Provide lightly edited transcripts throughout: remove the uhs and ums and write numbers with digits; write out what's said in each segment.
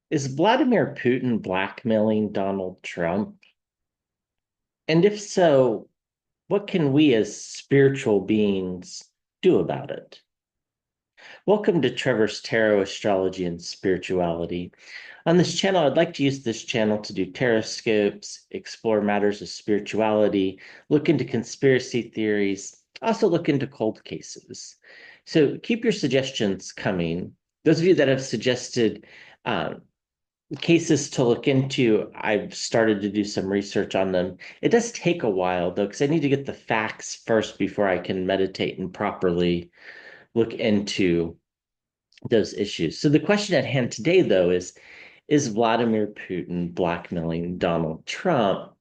Is Vladimir Putin blackmailing Donald Trump? And if so, what can we as spiritual beings do about it? Welcome to Trevor's Tarot, Astrology, and Spirituality. On this channel, I'd like to use this channel to do tarot scopes, explore matters of spirituality, look into conspiracy theories, also look into cold cases. So keep your suggestions coming. Those of you that have suggested cases to look into, I've started to do some research on them. It does take a while though, because I need to get the facts first before I can meditate and properly look into those issues. So the question at hand today, though, is Vladimir Putin blackmailing Donald Trump?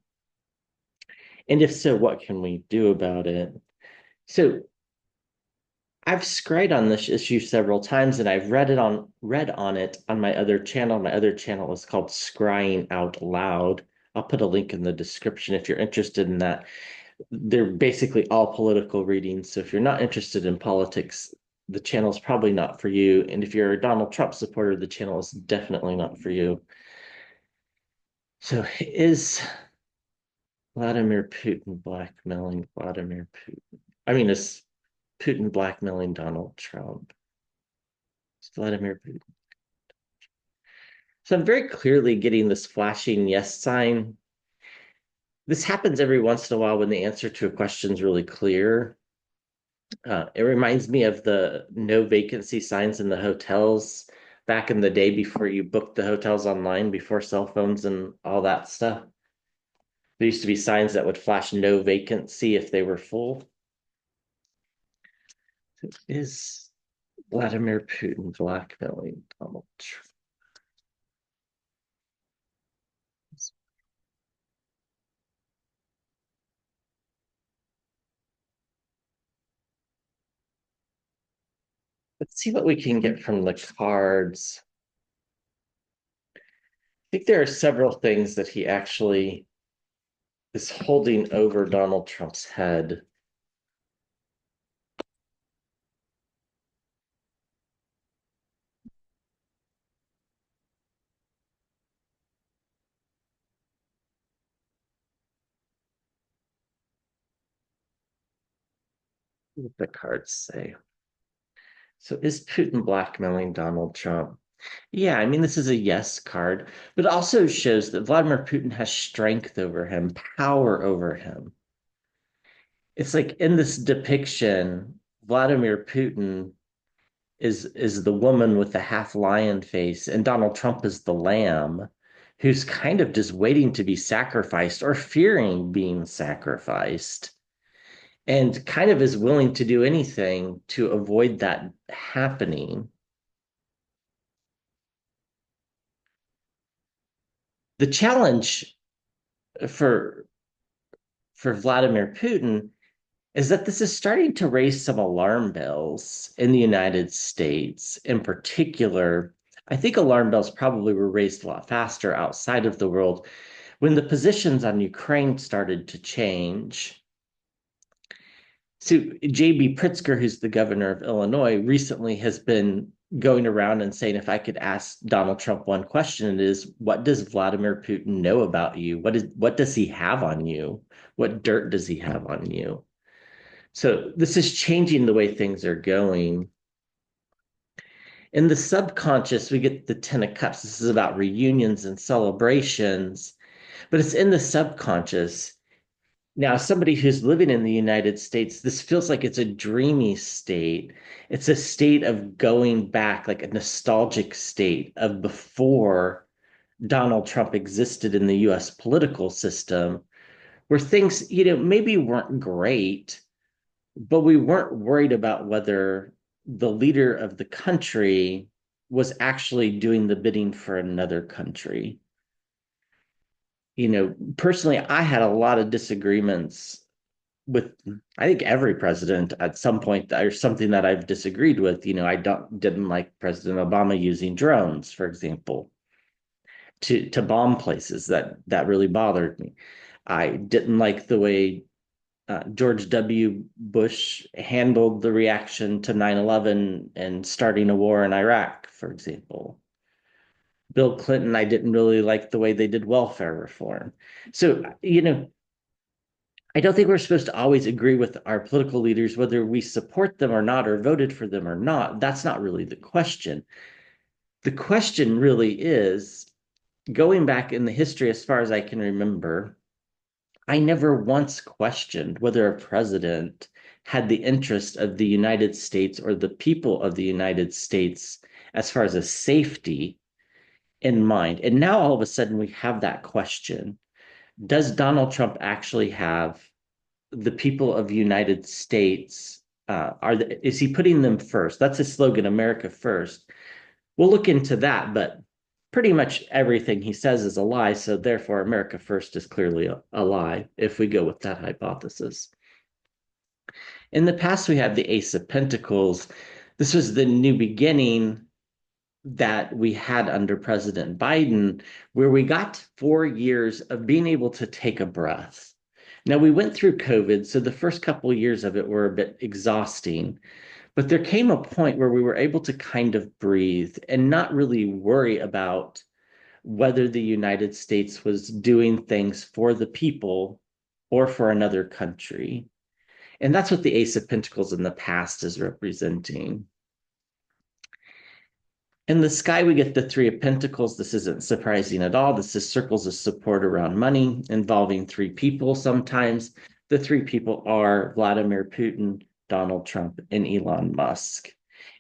And if so, what can we do about it? So I've scryed on this issue several times and I've read on it on my other channel. My other channel is called Scrying Out Loud. I'll put a link in the description if you're interested in that. They're basically all political readings. So if you're not interested in politics, the channel is probably not for you. And if you're a Donald Trump supporter, the channel is definitely not for you. So is Vladimir Putin blackmailing Vladimir Putin? I mean, is Putin blackmailing Donald Trump? Is Vladimir Putin? So I'm very clearly getting this flashing yes sign. This happens every once in a while when the answer to a question is really clear. It reminds me of the no vacancy signs in the hotels back in the day before you booked the hotels online, before cell phones and all that stuff. There used to be signs that would flash no vacancy if they were full. Is Vladimir Putin blackmailing Donald Trump? Let's see what we can get from the cards. I think there are several things that he actually is holding over Donald Trump's head. What the cards say. So is Putin blackmailing Donald Trump? Yeah, I mean, this is a yes card, but it also shows that Vladimir Putin has strength over him, power over him. It's like in this depiction, Vladimir Putin is the woman with the half lion face, and Donald Trump is the lamb who's kind of just waiting to be sacrificed or fearing being sacrificed and kind of is willing to do anything to avoid that happening. The challenge for for Vladimir Putin is that this is starting to raise some alarm bells in the United States. In particular, I think alarm bells probably were raised a lot faster outside of the world when the positions on Ukraine started to change. So J.B. Pritzker, who's the governor of Illinois, recently has been going around and saying, if I could ask Donald Trump one question, it is, what does Vladimir Putin know about you? What does he have on you? What dirt does he have on you? So this is changing the way things are going. In the subconscious, we get the Ten of Cups. This is about reunions and celebrations, but it's in the subconscious. Now, somebody who's living in the United States, this feels like it's a dreamy state. It's a state of going back, like a nostalgic state of before Donald Trump existed in the US political system, where things, maybe weren't great, but we weren't worried about whether the leader of the country was actually doing the bidding for another country. Personally, I had a lot of disagreements with, I think, every president at some point, or something that I've disagreed with. I didn't like President Obama using drones, for example, to bomb places. That really bothered me. I didn't like the way George W. Bush handled the reaction to 9/11 and starting a war in Iraq, for example. Bill Clinton, I didn't really like the way they did welfare reform. So, I don't think we're supposed to always agree with our political leaders, whether we support them or not, or voted for them or not. That's not really the question. The question really is going back in the history, as far as I can remember, I never once questioned whether a president had the interest of the United States or the people of the United States as far as a safety in mind. And now all of a sudden we have that question. Does Donald Trump actually have the people of the United States? Is he putting them first? That's his slogan, America First. We'll look into that, but pretty much everything he says is a lie. So therefore, America First is clearly a lie if we go with that hypothesis. In the past, we had the Ace of Pentacles. This was the new beginning that we had under President Biden, where we got 4 years of being able to take a breath. Now, we went through COVID, so the first couple of years of it were a bit exhausting, but there came a point where we were able to kind of breathe and not really worry about whether the United States was doing things for the people or for another country. And that's what the Ace of Pentacles in the past is representing. In the sky, we get the Three of Pentacles. This isn't surprising at all. This is circles of support around money involving three people sometimes. The three people are Vladimir Putin, Donald Trump, and Elon Musk.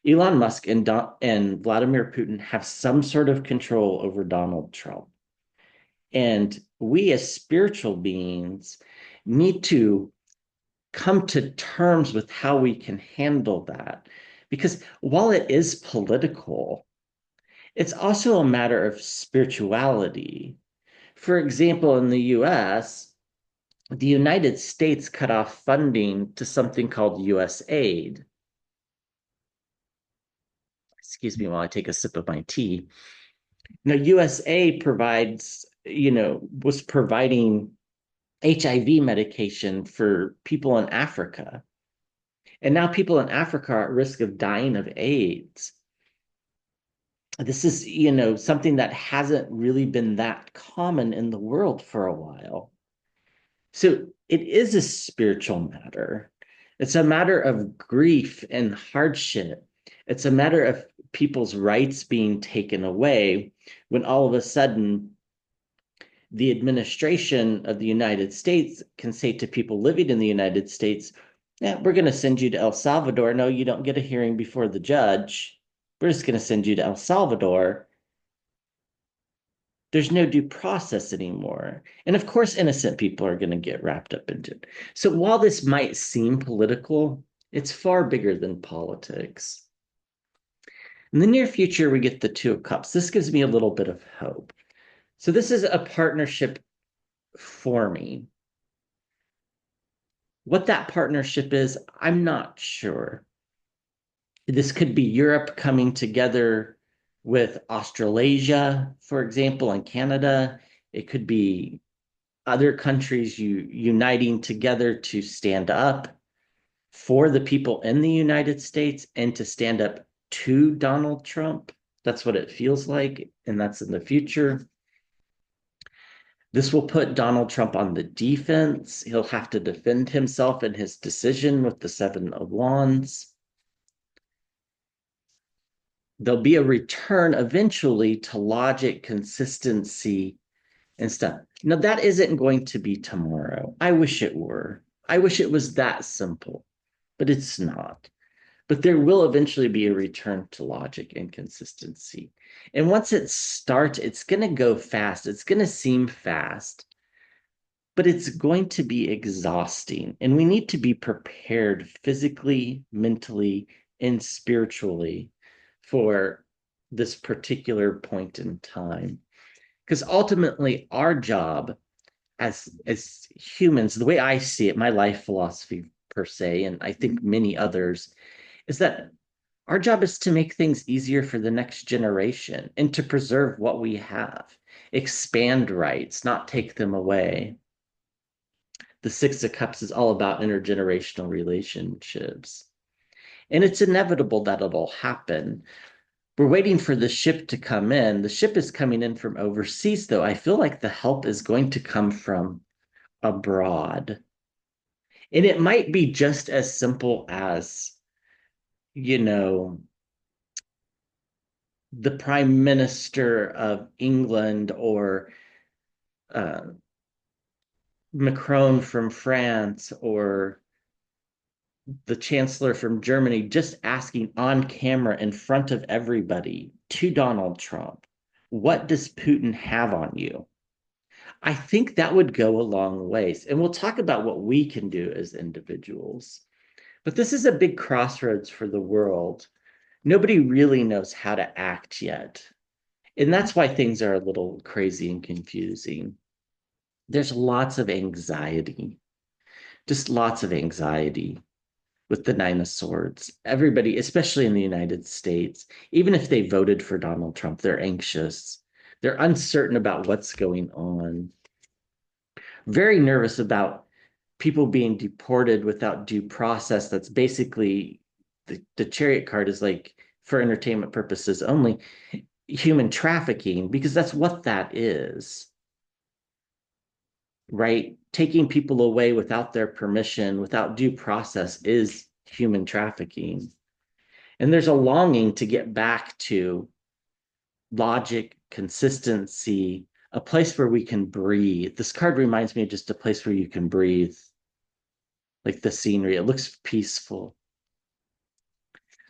Elon Musk and Vladimir Putin have some sort of control over Donald Trump. And we as spiritual beings need to come to terms with how we can handle that. Because while it is political, it's also a matter of spirituality. For example, in the US, the United States cut off funding to something called US aid. Excuse me while I take a sip of my tea. Now, USA provides, was providing HIV medication for people in Africa. And now people in Africa are at risk of dying of AIDS. This is, something that hasn't really been that common in the world for a while. So it is a spiritual matter. It's a matter of grief and hardship. It's a matter of people's rights being taken away when all of a sudden the administration of the United States can say to people living in the United States, yeah, we're going to send you to El Salvador. No, you don't get a hearing before the judge. We're just going to send you to El Salvador. There's no due process anymore. And of course, innocent people are going to get wrapped up into it. So while this might seem political, it's far bigger than politics. In the near future, we get the Two of Cups. This gives me a little bit of hope. So this is a partnership forming. What that partnership is, I'm not sure. This could be Europe coming together with Australasia, for example, and Canada. It could be other countries uniting together to stand up for the people in the United States and to stand up to Donald Trump. That's what it feels like, and that's in the future. This will put Donald Trump on the defense. He'll have to defend himself in his decision with the Seven of Wands. There'll be a return eventually to logic, consistency, and stuff. Now, that isn't going to be tomorrow. I wish it were. I wish it was that simple, but it's not. But there will eventually be a return to logic and consistency. And once it starts, it's going to go fast. It's going to seem fast, but it's going to be exhausting. And we need to be prepared physically, mentally, and spiritually for this particular point in time. Because ultimately, our job as humans, the way I see it, my life philosophy per se, and I think many others, is that our job is to make things easier for the next generation and to preserve what we have, expand rights, not take them away. The Six of Cups is all about intergenerational relationships. And it's inevitable that it'll happen. We're waiting for the ship to come in. The ship is coming in from overseas, though. I feel like the help is going to come from abroad. And it might be just as simple as, you know, the Prime Minister of England or uh, Macron from France or the Chancellor from Germany just asking on camera in front of everybody to Donald Trump, what does Putin have on you? I think that would go a long ways. And we'll talk about what we can do as individuals. But this is a big crossroads for the world. Nobody really knows how to act yet. And that's why things are a little crazy and confusing. There's lots of anxiety, just lots of anxiety with the Nine of Swords. Everybody, especially in the United States, even if they voted for Donald Trump, they're anxious. They're uncertain about what's going on. Very nervous about people being deported without due process. That's basically the chariot card is like for entertainment purposes only human trafficking, because that's what that is, right? Taking people away without their permission, without due process is human trafficking. And there's a longing to get back to logic, consistency, a place where we can breathe. This card reminds me of just a place where you can breathe, like the scenery. It looks peaceful.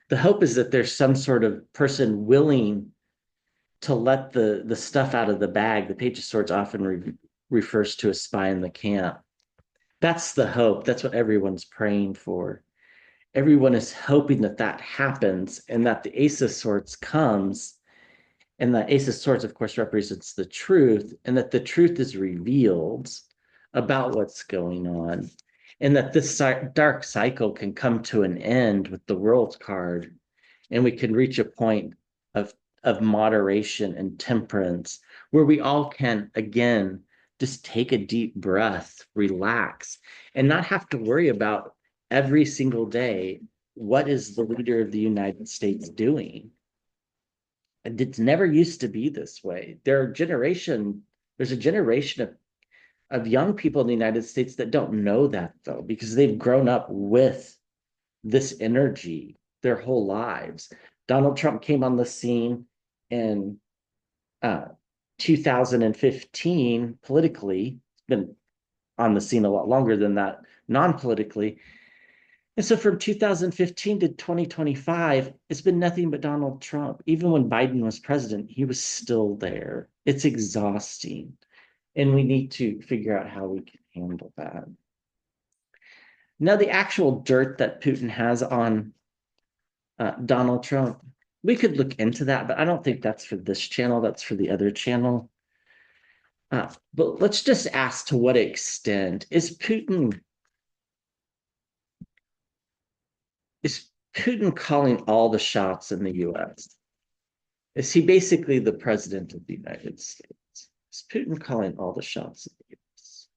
The hope is that there's some sort of person willing to let the stuff out of the bag. The Page of Swords often refers to a spy in the camp. That's the hope. That's what everyone's praying for. Everyone is hoping that that happens and that the Ace of Swords comes. And the Ace of Swords, of course, represents the truth, and that the truth is revealed about what's going on, and that this dark cycle can come to an end with the World card, and we can reach a point of, of moderation and temperance where we all can, again, just take a deep breath, relax, and not have to worry about every single day what is the leader of the United States doing. It's never used to be this way. There's a generation of young people in the United States that don't know that though, because they've grown up with this energy their whole lives. Donald Trump came on the scene in uh, 2015 politically, been on the scene a lot longer than that non-politically. And so from 2015 to 2025, it's been nothing but Donald Trump. Even when Biden was president, he was still there. It's exhausting. And we need to figure out how we can handle that. Now, the actual dirt that Putin has on Donald Trump, we could look into that, but I don't think that's for this channel. That's for the other channel. But let's just ask, to what extent is Putin calling all the shots in the US? Is he basically the president of the United States? Is Putin calling all the shots in the US?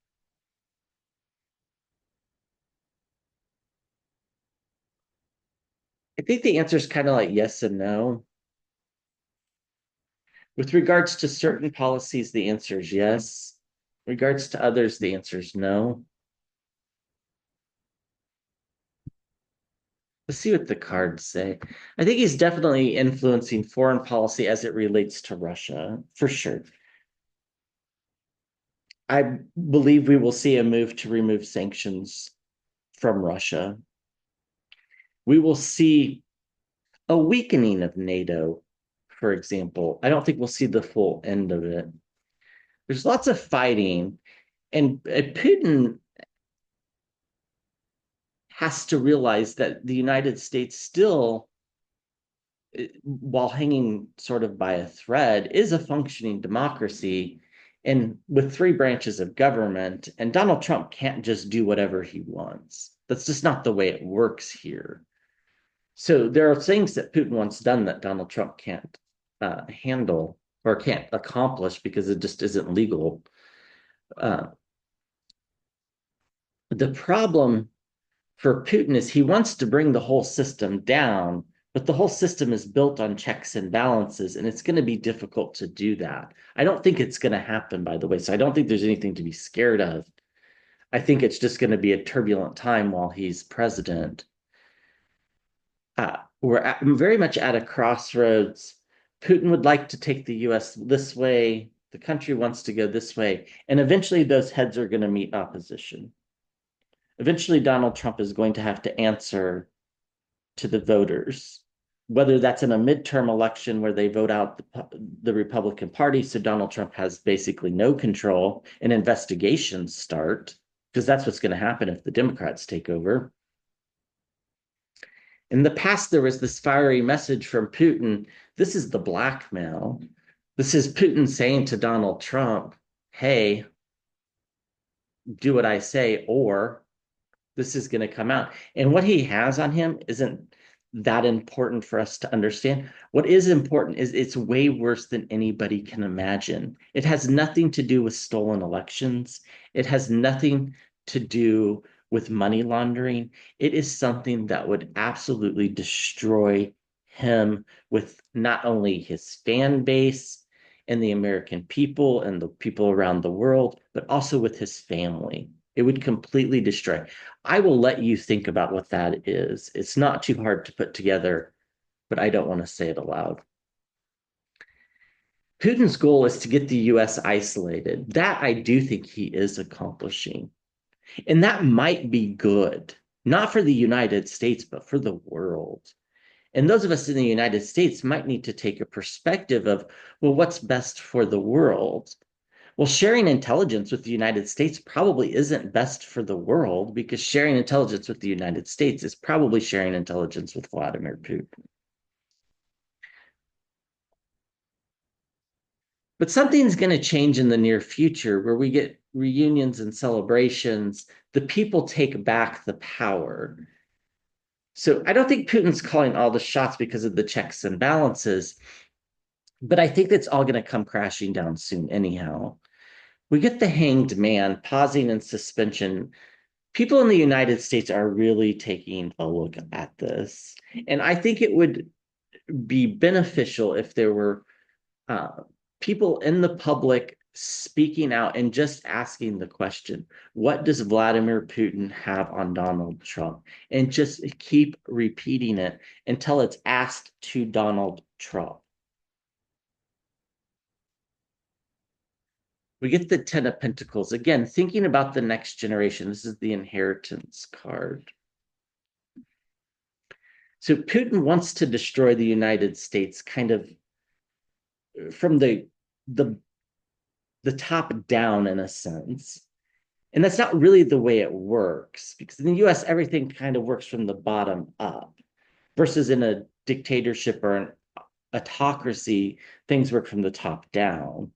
I think the answer is kind of like yes and no. With regards to certain policies, the answer is yes. In regards to others, the answer is no. Let's see what the cards say. I think he's definitely influencing foreign policy as it relates to Russia, for sure. I believe we will see a move to remove sanctions from Russia. We will see a weakening of NATO, for example. I don't think we'll see the full end of it. There's lots of fighting, and Putin has to realize that the United States still, while hanging sort of by a thread, is a functioning democracy and with three branches of government. And Donald Trump can't just do whatever he wants. That's just not the way it works here. So there are things that Putin wants done that Donald Trump can't handle or can't accomplish because it just isn't legal. The problem for Putin is he wants to bring the whole system down But the whole system is built on checks and balances, and it's going to be difficult to do that. I don't think it's going to happen, by the way. So I don't think there's anything to be scared of. I think it's just going to be a turbulent time while he's president. Very much at a crossroads. Putin would like to take the US this way. The country wants to go this way. And eventually, those heads are going to meet opposition. Eventually, Donald Trump is going to have to answer to the voters, whether that's in a midterm election where they vote out the Republican Party. So Donald Trump has basically no control and investigations start, because that's what's going to happen if the Democrats take over. In the past, there was this fiery message from Putin. This is the blackmail. This is Putin saying to Donald Trump, hey, do what I say, or this is going to come out. And what he has on him isn't that important for us to understand. What is important is it's way worse than anybody can imagine. It has nothing to do with stolen elections. It has nothing to do with money laundering. It is something that would absolutely destroy him with not only his fan base and the American people and the people around the world, but also with his family. It would completely destroy. I will let you think about what that is. It's not too hard to put together, but I don't want to say it aloud. Putin's goal is to get the US isolated. That I do think he is accomplishing. And that might be good, not for the United States, but for the world. And those of us in the United States might need to take a perspective of, well, what's best for the world? Well, sharing intelligence with the United States probably isn't best for the world, because sharing intelligence with the United States is probably sharing intelligence with Vladimir Putin. But something's going to change in the near future where we get reunions and celebrations. The people take back the power. So I don't think Putin's calling all the shots because of the checks and balances, but I think that's all going to come crashing down soon, anyhow. We get the hanged man pausing in suspension. People in the United States are really taking a look at this. And I think it would be beneficial if there were people in the public speaking out and just asking the question, what does Vladimir Putin have on Donald Trump? And just keep repeating it until it's asked to Donald Trump. We get the Ten of Pentacles. Again, thinking about the next generation. This is the inheritance card. So Putin wants to destroy the United States kind of from the top down, in a sense. And that's not really the way it works, because in the US, everything kind of works from the bottom up, versus in a dictatorship or an autocracy, things work from the top down.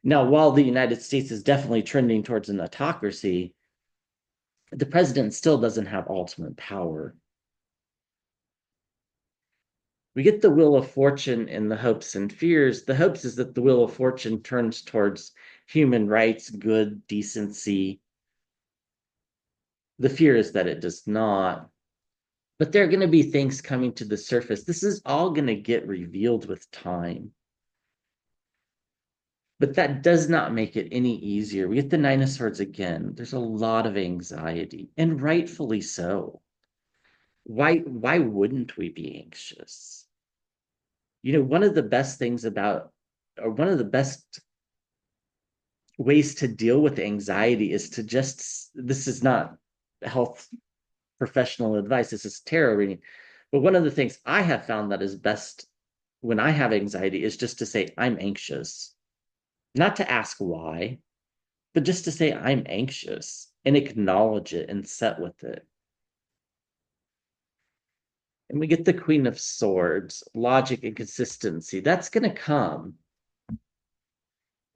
Now, while the United States is definitely trending towards an autocracy, the president still doesn't have ultimate power. We get the Wheel of Fortune in the hopes and fears. The hopes is that the Wheel of Fortune turns towards human rights, good, decency. The fear is that it does not. But there are going to be things coming to the surface. This is all going to get revealed with time. But that does not make it any easier. We get the Nine of Swords again. There's a lot of anxiety, and rightfully so. Why wouldn't we be anxious? You know, one of the best things about, or one of the best ways to deal with anxiety is to just, this is not health professional advice, this is tarot reading. But one of the things I have found that is best when I have anxiety is just to say, I'm anxious. Not to ask why, but just to say, I'm anxious, and acknowledge it and sit with it. And we get the Queen of Swords, logic and consistency. That's going to come.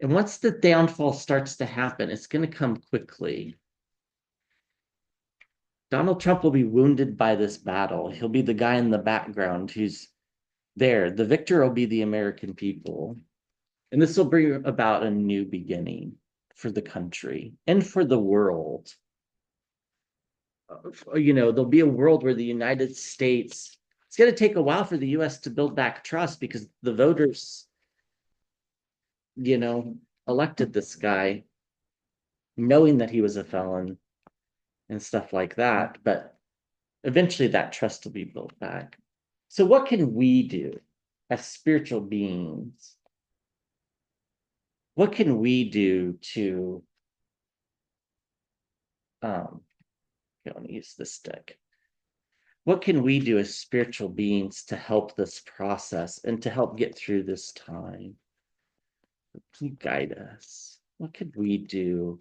And once the downfall starts to happen, it's going to come quickly. Donald Trump will be wounded by this battle. He'll be the guy in the background who's there. The victor will be the American people. And this will bring about a new beginning for the country and for the world. You know, there'll be a world where the United States it's going to take a while for the US to build back trust because the voters, elected this guy knowing that he was a felon and stuff like that. But eventually that trust will be built back. So, what can we do as spiritual beings? What can we do to, I'm going to use this deck. What can we do as spiritual beings to help this process and to help get through this time? Please guide us. What could we do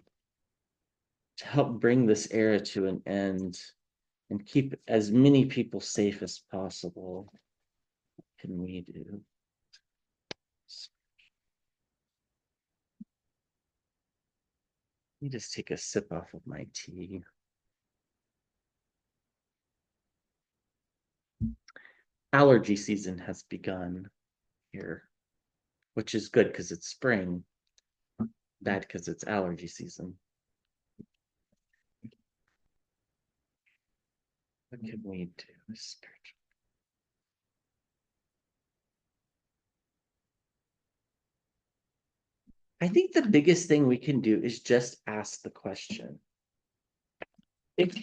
to help bring this era to an end and keep as many people safe as possible? What can we do? Let me just take a sip off of my tea. Allergy season has begun here, which is good because it's spring, bad because it's allergy season. What can we do spiritual? I think the biggest thing we can do is just ask the question. If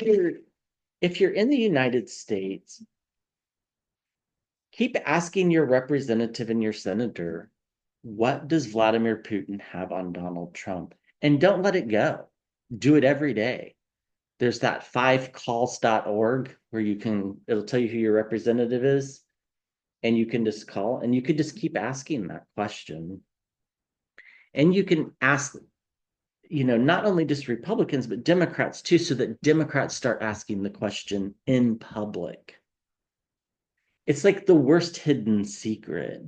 you're in the United States, keep asking your representative and your senator, what does Vladimir Putin have on Donald Trump? And don't let it go. Do it every day. There's that 5calls.org where it'll tell you who your representative is, and you can just call and you can just keep asking that question. And you can ask, not only just Republicans, but Democrats too, so that Democrats start asking the question in public. It's like the worst hidden secret.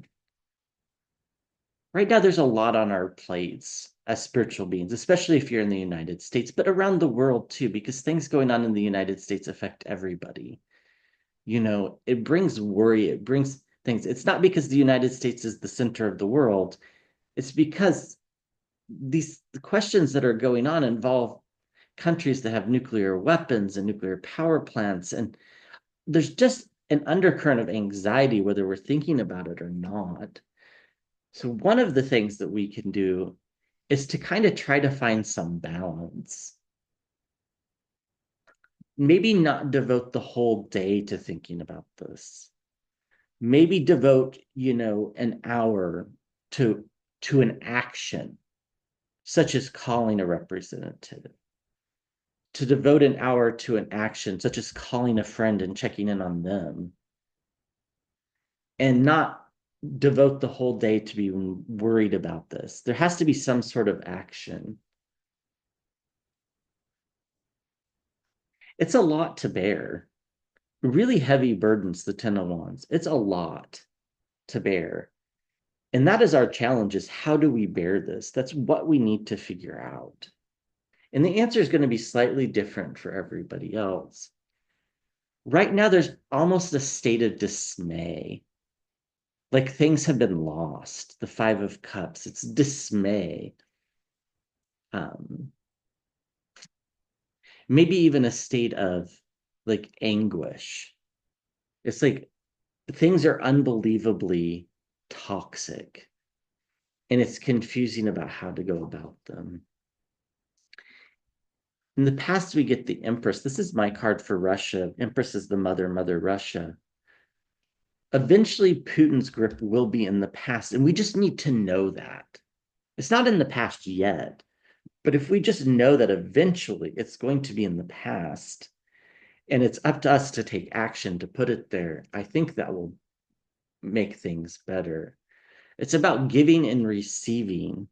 Right now, there's a lot on our plates as spiritual beings, especially if you're in the United States, but around the world too, because things going on in the United States affect everybody. It brings worry, it brings things. It's not because the United States is the center of the world. It's because the questions that are going on involve countries that have nuclear weapons and nuclear power plants. And there's just an undercurrent of anxiety, whether we're thinking about it or not. So one of the things that we can do is to kind of try to find some balance. Maybe not devote the whole day to thinking about this. Maybe devote, an hour to an action, such as calling a representative. To devote an hour to an action, such as calling a friend and checking in on them. And not devote the whole day to being worried about this. There has to be some sort of action. It's a lot to bear. Really heavy burdens, the 10 of Wands. It's a lot to bear. And that is our challenge, is how do we bear this? That's what we need to figure out. And the answer is going to be slightly different for everybody else. Right now, there's almost a state of dismay. Like things have been lost. The 5 of Cups, it's dismay. Maybe even a state of like anguish. It's like things are unbelievably toxic, and it's confusing about how to go about them. In the past, we get the Empress. This is my card for Russia. Empress is the mother Russia. Eventually, Putin's grip will be in the past, and we just need to know that. It's not in the past yet, but if we just know that eventually it's going to be in the past, and it's up to us to take action to put it there, I think that will make things better. It's about giving and receiving.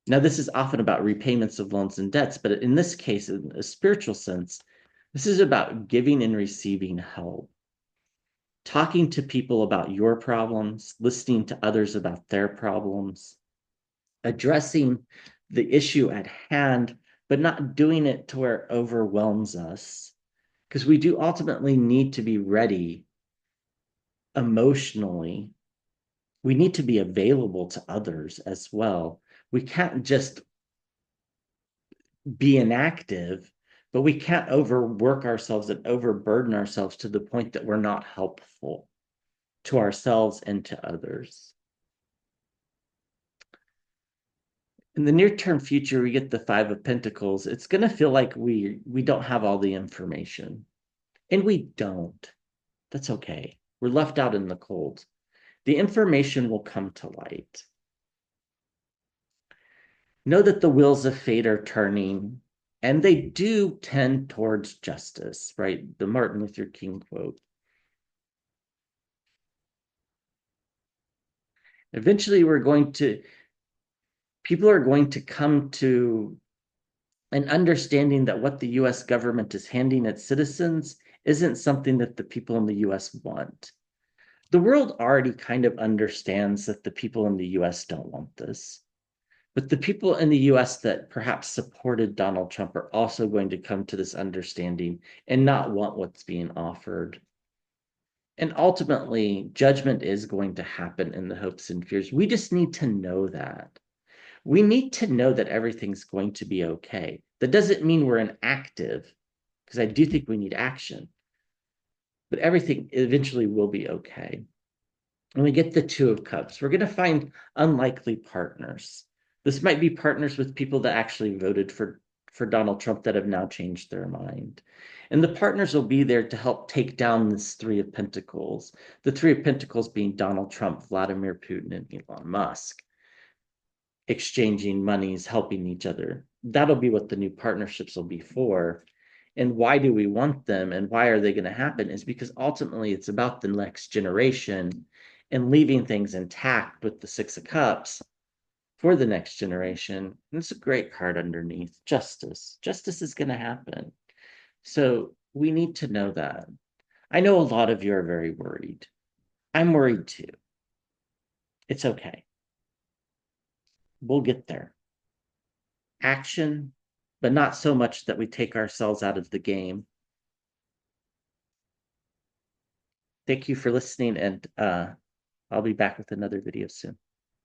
Now, this is often about repayments of loans and debts, but in this case, in a spiritual sense, this is about giving and receiving help. Talking to people about your problems, listening to others about their problems, addressing the issue at hand, but not doing it to where it overwhelms us. Because we do ultimately need to be ready emotionally. We need to be available to others as well. We can't just be inactive, but we can't overwork ourselves and overburden ourselves to the point that we're not helpful to ourselves and to others. In the near-term future, we get the Five of Pentacles. It's going to feel like we don't have all the information, and we don't. That's okay. We're left out in the cold. The information will come to light. Know that the wheels of fate are turning, and they do tend towards justice, right? The Martin Luther King quote. Eventually, people are going to come to an understanding that what the US government is handing its citizens isn't something that the people in the US want. The world already kind of understands that the people in the US don't want this. But the people in the US that perhaps supported Donald Trump are also going to come to this understanding and not want what's being offered. And ultimately, judgment is going to happen in the hopes and fears. We just need to know that. We need to know that everything's going to be okay. That doesn't mean we're inactive, because I do think we need action, but everything eventually will be okay. When we get the Two of Cups, we're going to find unlikely partners. This might be partners with people that actually voted for Donald Trump that have now changed their mind. And the partners will be there to help take down this Three of Pentacles. The Three of Pentacles being Donald Trump, Vladimir Putin, and Elon Musk, exchanging monies, helping each other. That'll be what the new partnerships will be for. And why do we want them and why are they going to happen is because ultimately it's about the next generation and leaving things intact with the Six of Cups for the next generation. And it's a great card underneath. Justice. Justice is going to happen. So we need to know that. I know a lot of you are very worried. I'm worried too. It's okay. We'll get there. Action, but not so much that we take ourselves out of the game. Thank you for listening, and I'll be back with another video soon.